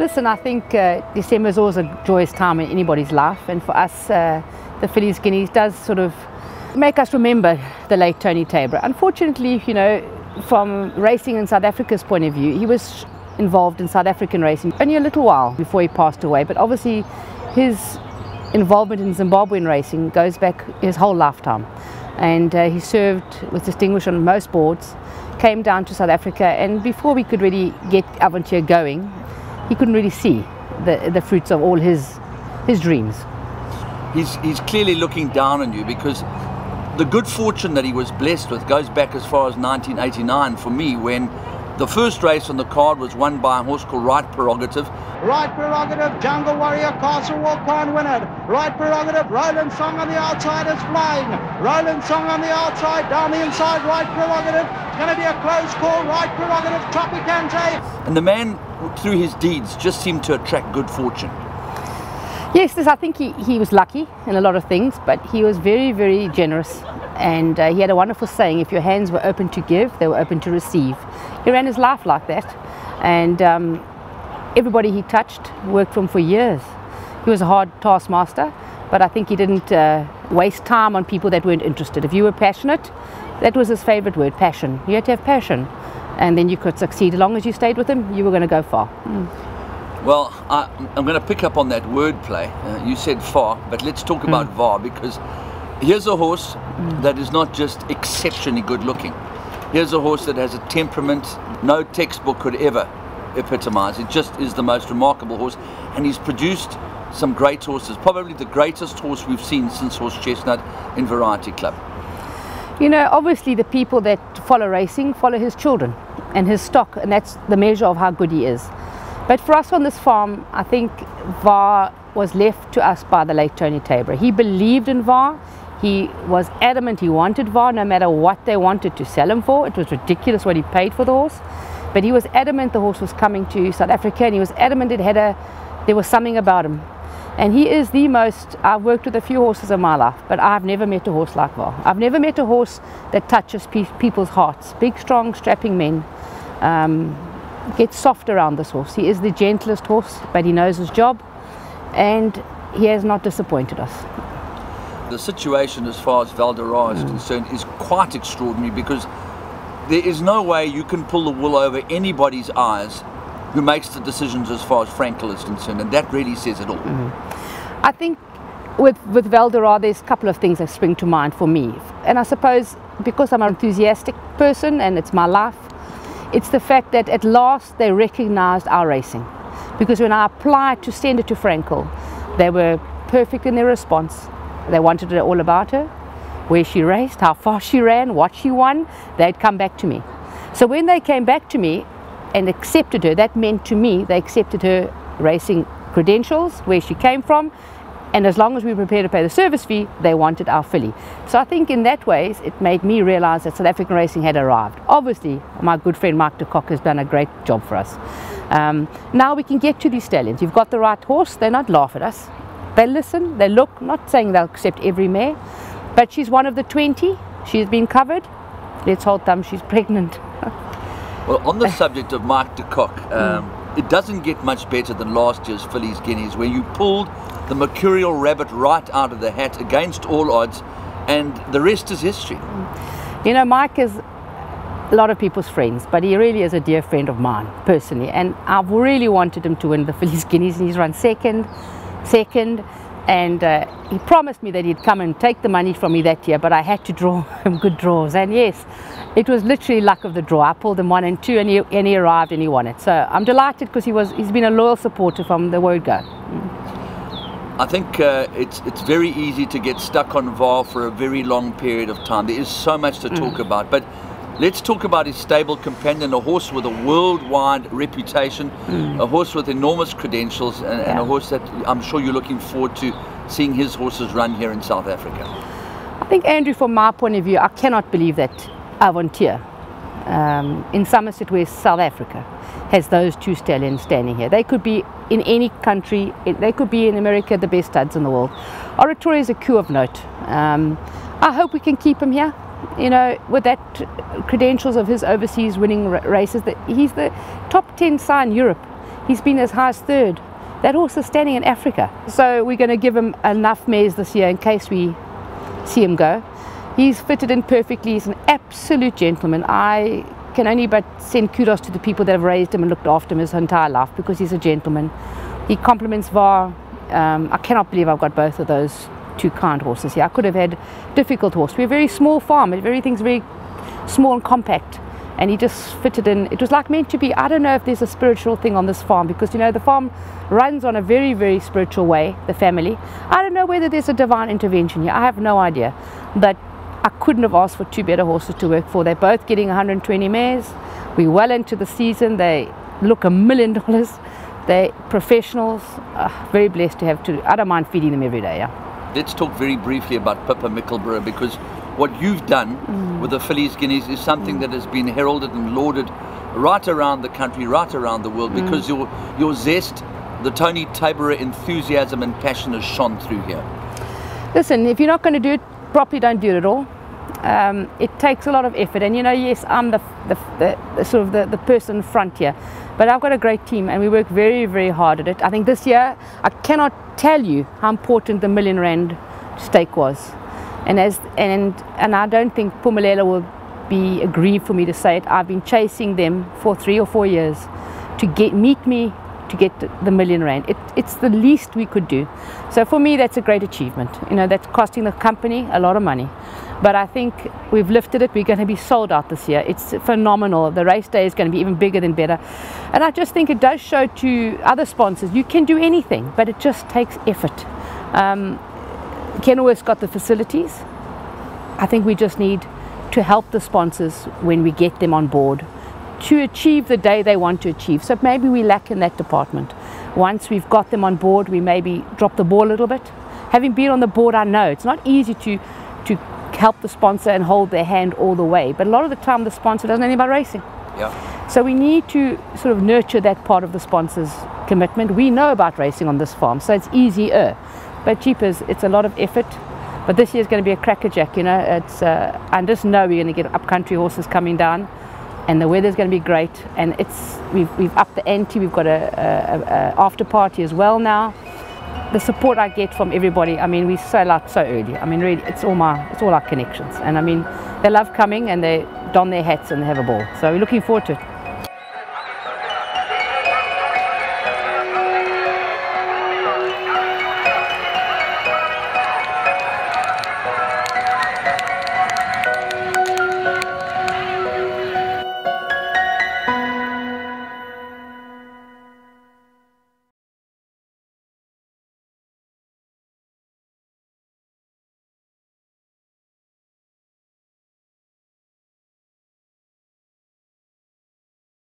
Listen, I think December is always a joyous time in anybody's life, and for us, the Fillies Guineas does sort of make us remember the late Tony Tabor. Unfortunately, you know, from racing in South Africa's point of view, he was involved in South African racing only a little while before he passed away, but obviously his involvement in Zimbabwean racing goes back his whole lifetime, and he served with distinction on most boards, came down to South Africa, and before we could really get Avontuur going, he couldn't really see the fruits of all his dreams. He's clearly looking down on you, because the good fortune that he was blessed with goes back as far as 1989 for me, when the first race on the card was won by a horse called Right Prerogative. Right Prerogative, Jungle Warrior, Castle Walk can't win it. Right Prerogative, Roland Song on the outside is flying. Roland Song on the outside, down the inside, Right Prerogative. It's going to be a close call, Right Prerogative, Tropicante. And the man, through his deeds, just seemed to attract good fortune. Yes, I think he was lucky in a lot of things, but he was very, very generous, and he had a wonderful saying: if your hands were open to give, they were open to receive. He ran his life like that, and everybody he touched worked for him for years. He was a hard taskmaster, but I think he didn't waste time on people that weren't interested. If you were passionate, that was his favorite word, passion. You had to have passion, and then you could succeed. As long as you stayed with him, you were going to go far. Well, I'm going to pick up on that wordplay. You said far, but let's talk about VAR, because here's a horse that is not just exceptionally good looking. Here's a horse that has a temperament no textbook could ever epitomize. It just is the most remarkable horse, and he's produced some great horses, probably the greatest horse we've seen since Horse Chestnut in Variety Club. You know, obviously the people that follow racing follow his children and his stock, and that's the measure of how good he is. But for us on this farm, I think VAR was left to us by the late Tony Tabor. He believed in VAR. He was adamant he wanted VAR, no matter what they wanted to sell him for. It was ridiculous what he paid for the horse. But he was adamant the horse was coming to South Africa, and he was adamant there was something about him. And he is the most, I've worked with a few horses in my life, but I've never met a horse like VAR. I've never met a horse that touches people's hearts. Big, strong, strapping men. Get soft around this horse. He is the gentlest horse, but he knows his job, and he has not disappointed us. The situation as far as Valderrama is concerned is quite extraordinary, because there is no way you can pull the wool over anybody's eyes who makes the decisions as far as Frankel is concerned, and that really says it all. I think with Valderrama, there's a couple of things that spring to mind for me, and I suppose because I'm an enthusiastic person and it's my life, it's the fact that at last they recognized our racing. Because when I applied to send it to Frankel, they were perfect in their response. They wanted to know all about her, where she raced, how fast she ran, what she won. They'd come back to me. So when they came back to me and accepted her, that meant to me they accepted her racing credentials, where she came from, and as long as we were prepared to pay the service fee, they wanted our filly. So I think in that way, it made me realize that South African racing had arrived. Obviously, my good friend Mark de Kock has done a great job for us. Now we can get to these stallions. You've got the right horse, they're not laugh at us. They listen, they look, not saying they'll accept every mare, but she's one of the 20. She's been covered. Let's hold them, she's pregnant. Well, on the subject of Mark de Kock, it doesn't get much better than last year's Fillies Guineas, where you pulled the mercurial rabbit right out of the hat against all odds, and the rest is history. You know, Mike is a lot of people's friends, but he really is a dear friend of mine personally, and I've really wanted him to win the Fillies Guineas, and he's run second, and he promised me that he'd come and take the money from me that year, but I had to draw him good draws, and yes, it was literally luck of the draw. I pulled him 1 and 2, and he arrived and he won it. So I'm delighted, because he's been a loyal supporter from the word go. I think it's very easy to get stuck on VAR for a very long period of time. There is so much to talk about, but let's talk about his stable companion, a horse with a worldwide reputation, a horse with enormous credentials, and a horse that I'm sure you're looking forward to seeing his horses run here in South Africa. I think, Andrew, from my point of view, I cannot believe that Avontuur in Somerset West, South Africa, has those two stallions standing here. They could be in any country, they could be in America, the best studs in the world. Oratori is a coup of note. I hope we can keep him here. You know, with that credentials of his overseas winning races, that he's the top 10 sire in Europe. He's been as high as 3rd. That horse is standing in Africa. So we're going to give him enough mares this year in case we see him go. He's fitted in perfectly. He's an absolute gentleman. I can only but send kudos to the people that have raised him and looked after him his entire life, because he's a gentleman. He compliments VAR. I cannot believe I've got both of those 2 kind horses here. I could have had difficult horse. We're a very small farm. Everything's very small and compact. And he just fitted in. It was like meant to be. I don't know if there's a spiritual thing on this farm, because, you know, the farm runs on a very, very spiritual way, the family. I don't know whether there's a divine intervention here. I have no idea. But I couldn't have asked for 2 better horses to work for. They're both getting 120 mares. We're well into the season. They look $1 million. They're professionals. Very blessed to have 2. I don't mind feeding them every day. Yeah. Let's talk very briefly about Pippa Mickleburgh, because what you've done with the Fillies Guineas is something that has been heralded and lauded right around the country, right around the world, because your zest, the Tony Taborer enthusiasm and passion has shone through here. Listen, if you're not going to do it properly, don't do it at all. It takes a lot of effort, and, you know, yes, I'm the sort of the person in front here, but I've got a great team and we work very, very hard at it. I think this year I cannot tell you how important the R1 million stake was, and I don't think Pumalela will be aggrieved for me to say it. I've been chasing them for 3 or 4 years to meet me to get the R1 million. It's the least we could do. So for me, that's a great achievement. You know, that's costing the company a lot of money, but I think we've lifted it. We're going to be sold out this year. It's phenomenal. The race day is going to be even bigger than better, and I just think it does show to other sponsors you can do anything, but it just takes effort. Kenilworth's got the facilities. I think we just need to help the sponsors when we get them on board to achieve the day they want to achieve. So maybe we lack in that department. Once we've got them on board, we maybe drop the ball a little bit. Having been on the board, I know it's not easy to help the sponsor and hold their hand all the way, but a lot of the time the sponsor doesn't know anything about racing. Yeah. So we need to sort of nurture that part of the sponsor's commitment. We know about racing on this farm, so it's easier, but cheapers, it's a lot of effort. But this year's going to be a crackerjack, you know. It's I just know we're going to get up-country horses coming down, and the weather's going to be great. And we've upped the ante. We've got a after party as well now. The support I get from everybody, I mean, we sell out so early. I mean, really, it's all our connections, and I mean, they love coming and they don their hats and they have a ball. So we're looking forward to it.